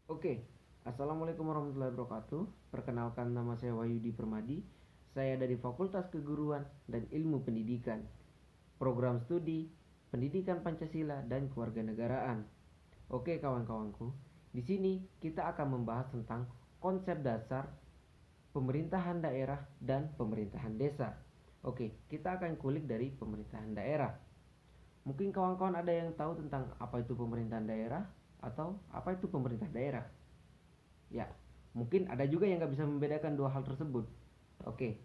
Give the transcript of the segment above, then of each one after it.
Oke, Assalamualaikum warahmatullahi wabarakatuh. Perkenalkan, nama saya Wahyudi Permadi. Saya dari Fakultas Keguruan dan Ilmu Pendidikan, Program Studi Pendidikan Pancasila dan Kewarganegaraan. Oke kawan-kawanku, di sini kita akan membahas tentang konsep dasar pemerintahan daerah dan pemerintahan desa. Oke, kita akan kulik dari pemerintahan daerah. Mungkin kawan-kawan ada yang tahu tentang apa itu pemerintahan daerah atau apa itu pemerintah daerah? Ya, mungkin ada juga yang nggak bisa membedakan dua hal tersebut. Oke,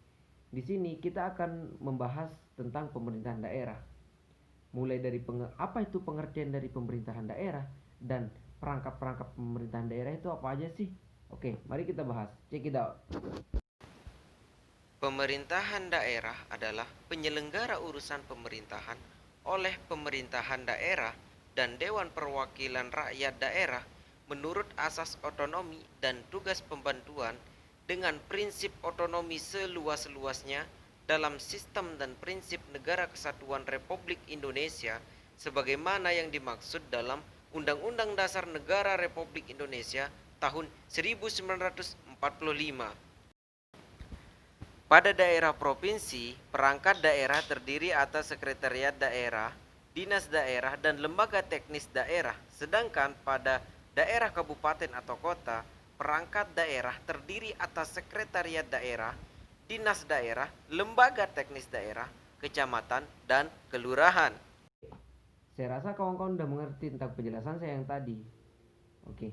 di sini kita akan membahas tentang pemerintahan daerah. Mulai dari apa itu pengertian dari pemerintahan daerah dan perangkap-perangkap pemerintahan daerah itu apa aja sih? Oke, mari kita bahas. Check it out. Pemerintahan daerah adalah penyelenggara urusan pemerintahan oleh pemerintahan daerah dan Dewan Perwakilan Rakyat Daerah menurut asas otonomi dan tugas pembantuan dengan prinsip otonomi seluas-luasnya dalam sistem dan prinsip Negara Kesatuan Republik Indonesia sebagaimana yang dimaksud dalam Undang-Undang Dasar Negara Republik Indonesia tahun 1945. Pada daerah provinsi, perangkat daerah terdiri atas sekretariat daerah, dinas daerah, dan lembaga teknis daerah. Sedangkan pada daerah kabupaten atau kota, perangkat daerah terdiri atas sekretariat daerah, dinas daerah, lembaga teknis daerah, kecamatan, dan kelurahan. Saya rasa kawan-kawan udah mengerti tentang penjelasan saya yang tadi. Oke,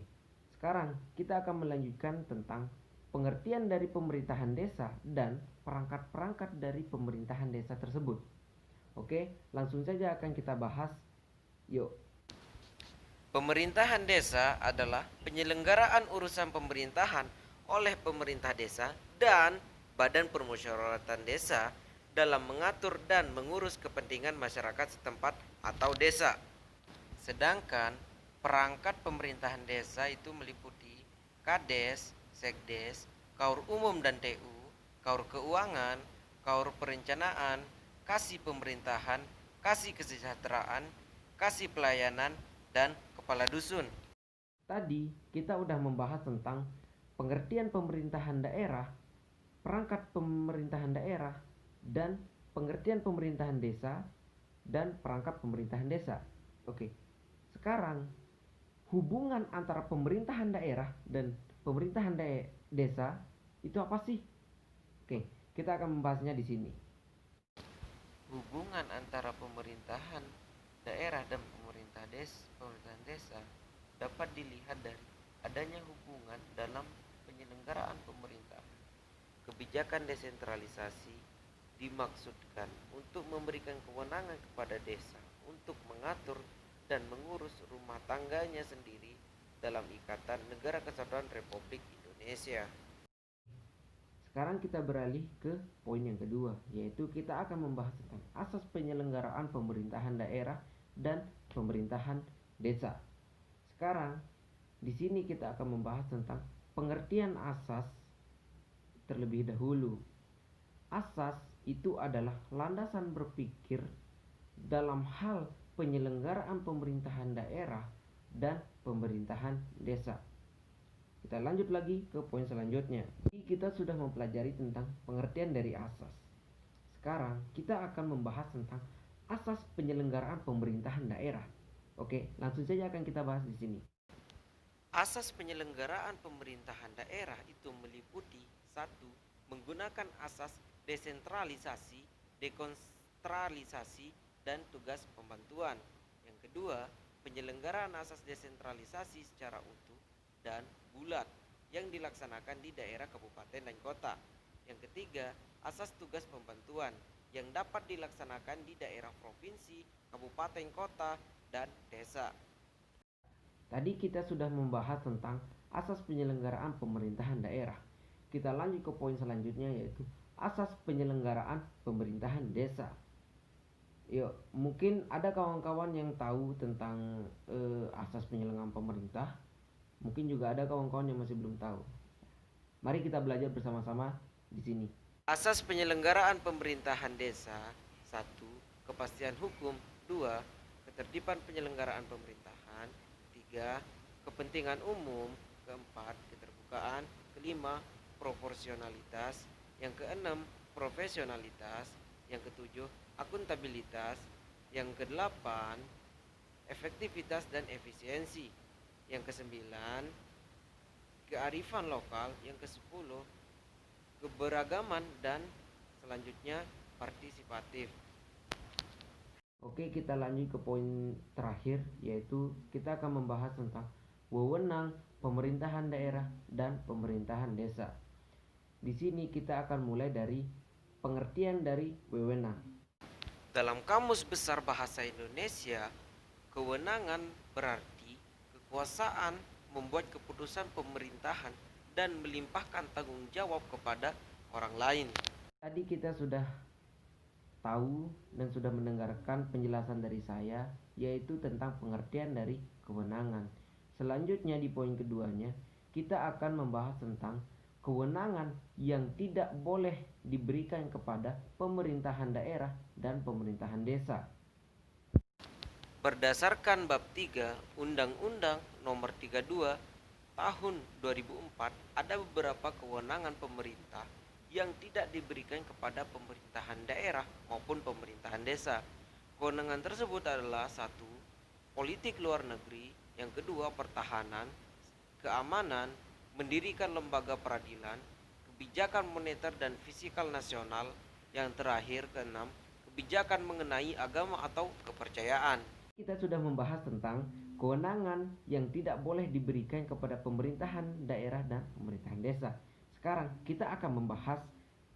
sekarang kita akan melanjutkan tentang pengertian dari pemerintahan desa dan perangkat-perangkat dari pemerintahan desa tersebut. Oke, langsung saja akan kita bahas. Yuk. Pemerintahan desa adalah penyelenggaraan urusan pemerintahan oleh pemerintah desa dan badan permusyawaratan desa dalam mengatur dan mengurus kepentingan masyarakat setempat atau desa. Sedangkan perangkat pemerintahan desa itu meliputi Kades, Sekdes, Kaur Umum dan TU, Kaur Keuangan, Kaur Perencanaan, Kasih Pemerintahan, Kasih Kesejahteraan, Kasih Pelayanan, dan Kepala Dusun. Tadi kita udah membahas tentang pengertian pemerintahan daerah, perangkat pemerintahan daerah, dan pengertian pemerintahan desa dan perangkat pemerintahan desa. Oke, sekarang hubungan antara pemerintahan daerah dan pemerintahan desa itu apa sih? Oke, kita akan membahasnya di sini. Hubungan antara pemerintahan daerah dan pemerintahan desa dapat dilihat dari adanya hubungan dalam penyelenggaraan pemerintahan. Kebijakan desentralisasi dimaksudkan untuk memberikan kewenangan kepada desa untuk mengatur dan mengurus rumah tangganya sendiri dalam ikatan Negara Kesatuan Republik Indonesia. Sekarang kita beralih ke poin yang kedua, yaitu kita akan membahas tentang asas penyelenggaraan pemerintahan daerah dan pemerintahan desa. Sekarang di sini kita akan membahas tentang pengertian asas terlebih dahulu. Asas itu adalah landasan berpikir dalam hal penyelenggaraan pemerintahan daerah dan pemerintahan desa. Kita lanjut lagi ke poin selanjutnya. Kita sudah mempelajari tentang pengertian dari asas. Sekarang kita akan membahas tentang asas penyelenggaraan pemerintahan daerah. Oke, langsung saja akan kita bahas di sini. Asas penyelenggaraan pemerintahan daerah itu meliputi satu, menggunakan asas desentralisasi, dekonsentralisasi, dan tugas pembantuan. Yang kedua, penyelenggaraan asas desentralisasi secara utuh dan bulat yang dilaksanakan di daerah kabupaten dan kota. Yang ketiga, asas tugas pembantuan yang dapat dilaksanakan di daerah provinsi, kabupaten kota, dan desa. Tadi kita sudah membahas tentang asas penyelenggaraan pemerintahan daerah. Kita lanjut ke poin selanjutnya, yaitu asas penyelenggaraan pemerintahan desa. Yuk, mungkin ada kawan-kawan yang tahu tentang asas penyelenggaraan pemerintah. Mungkin juga ada kawan-kawan yang masih belum tahu. Mari kita belajar bersama-sama di sini. Asas penyelenggaraan pemerintahan desa: satu, kepastian hukum; dua, ketertiban penyelenggaraan pemerintahan; tiga, kepentingan umum; keempat, keterbukaan. Kelima, proporsionalitas. Yang keenam, profesionalitas. Yang ketujuh, akuntabilitas. Yang kedelapan, efektivitas dan efisiensi. Yang kesembilan, kearifan lokal. Yang kesepuluh, keberagaman, dan selanjutnya partisipatif. Oke, kita lanjut ke poin terakhir, yaitu kita akan membahas tentang wewenang pemerintahan daerah dan pemerintahan desa. Di sini kita akan mulai dari pengertian dari wewenang. Dalam Kamus Besar Bahasa Indonesia, kewenangan berarti kekuasaan membuat keputusan pemerintahan dan melimpahkan tanggung jawab kepada orang lain. Tadi kita sudah tahu dan sudah mendengarkan penjelasan dari saya, yaitu tentang pengertian dari kewenangan. Selanjutnya di poin keduanya, kita akan membahas tentang kewenangan yang tidak boleh diberikan kepada pemerintahan daerah dan pemerintahan desa. Berdasarkan bab 3 Undang-Undang Nomor 32 Tahun 2004, ada beberapa kewenangan pemerintah yang tidak diberikan kepada pemerintahan daerah maupun pemerintahan desa. Kewenangan tersebut adalah: 1. Politik luar negeri. Yang kedua, pertahanan, keamanan, mendirikan lembaga peradilan, kebijakan moneter dan fiskal nasional. Yang terakhir, keenam, kebijakan mengenai agama atau kepercayaan. Kita sudah membahas tentang kewenangan yang tidak boleh diberikan kepada pemerintahan daerah dan pemerintahan desa. Sekarang kita akan membahas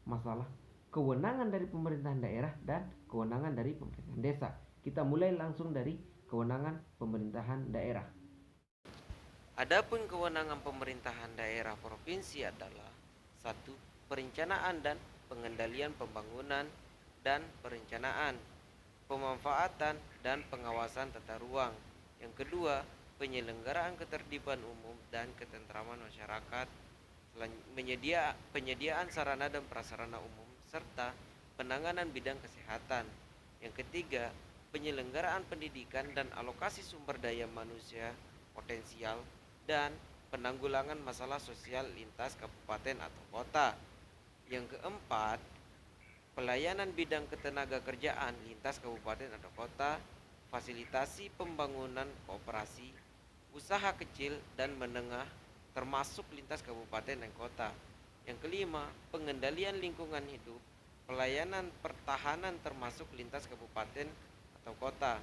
masalah kewenangan dari pemerintahan daerah dan kewenangan dari pemerintahan desa. Kita mulai langsung dari kewenangan pemerintahan daerah. Adapun kewenangan pemerintahan daerah provinsi adalah: 1. Perencanaan dan pengendalian pembangunan dan perencanaan, pemanfaatan dan pengawasan tata ruang. Yang kedua, penyelenggaraan ketertiban umum dan ketentraman masyarakat, penyediaan sarana dan prasarana umum, serta penanganan bidang kesehatan. Yang ketiga, penyelenggaraan pendidikan dan alokasi sumber daya manusia potensial, dan penanggulangan masalah sosial lintas kabupaten atau kota. Yang keempat, pelayanan bidang ketenaga kerjaan lintas kabupaten atau kota, fasilitasi pembangunan kooperasi, usaha kecil dan menengah termasuk lintas kabupaten dan kota. Yang kelima, pengendalian lingkungan hidup, pelayanan pertahanan termasuk lintas kabupaten atau kota,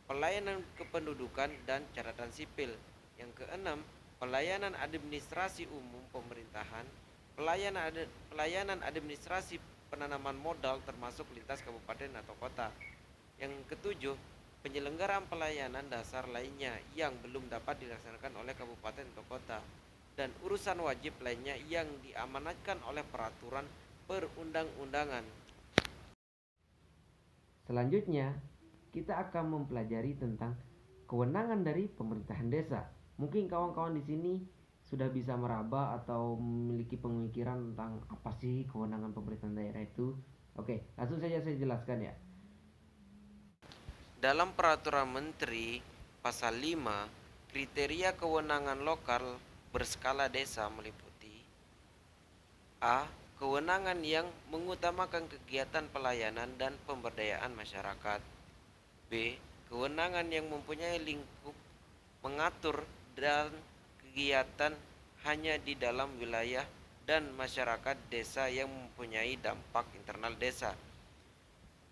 pelayanan kependudukan dan catatan sipil. Yang keenam, pelayanan administrasi umum pemerintahan, pelayanan administrasi penanaman modal termasuk lintas kabupaten atau kota. Yang ketujuh, penyelenggaraan pelayanan dasar lainnya yang belum dapat dilaksanakan oleh kabupaten atau kota, dan urusan wajib lainnya yang diamanatkan oleh peraturan perundang-undangan. Selanjutnya, kita akan mempelajari tentang kewenangan dari pemerintahan desa. Mungkin kawan-kawan di sini sudah bisa meraba atau memiliki pemikiran tentang apa sih kewenangan pemerintahan daerah itu. Oke, langsung saja saya jelaskan ya. Dalam peraturan menteri pasal 5, kriteria kewenangan lokal berskala desa meliputi: A. Kewenangan yang mengutamakan kegiatan pelayanan dan pemberdayaan masyarakat. B. Kewenangan yang mempunyai lingkup mengatur dan kegiatan hanya di dalam wilayah dan masyarakat desa yang mempunyai dampak internal desa.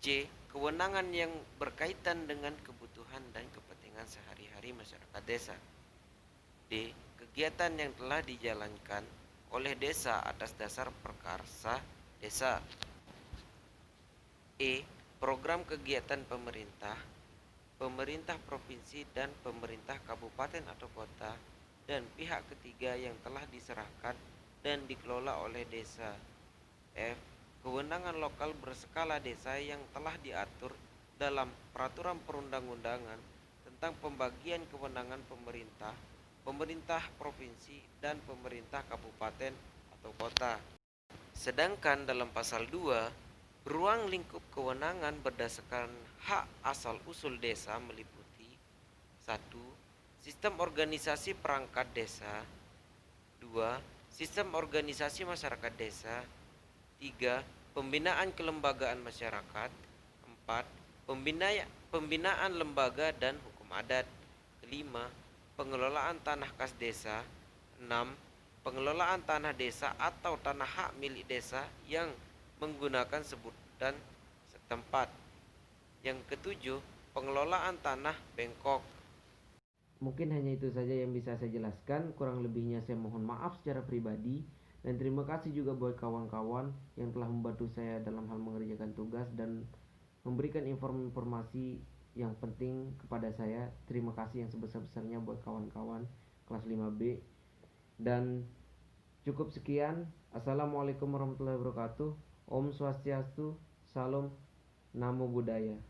C. Kewenangan yang berkaitan dengan kebutuhan dan kepentingan sehari-hari masyarakat desa. D. Kegiatan yang telah dijalankan oleh desa atas dasar prakarsa desa. E. Program kegiatan pemerintah, pemerintah provinsi dan pemerintah kabupaten atau kota, dan pihak ketiga yang telah diserahkan dan dikelola oleh desa. F. Kewenangan lokal berskala desa yang telah diatur dalam peraturan perundang-undangan tentang pembagian kewenangan pemerintah, pemerintah provinsi, dan pemerintah kabupaten atau kota. Sedangkan dalam pasal 2, ruang lingkup kewenangan berdasarkan hak asal usul desa meliputi: 1. Sistem organisasi perangkat desa. 2. Sistem organisasi masyarakat desa. 3. Pembinaan kelembagaan masyarakat. 4. Pembinaan lembaga dan hukum adat. 5. Pengelolaan tanah kas desa. 6. Pengelolaan tanah desa atau tanah hak milik desa yang menggunakan sebutan setempat. Yang ketujuh, pengelolaan tanah bengkok. Mungkin hanya itu saja yang bisa saya jelaskan, kurang lebihnya saya mohon maaf secara pribadi, dan terima kasih juga buat kawan-kawan yang telah membantu saya dalam hal mengerjakan tugas dan memberikan informasi yang penting kepada saya. Terima kasih yang sebesar-besarnya buat kawan-kawan kelas 5B. Dan cukup sekian. Assalamualaikum warahmatullahi wabarakatuh. Om Swastiastu, Salam, Namo Buddhaya.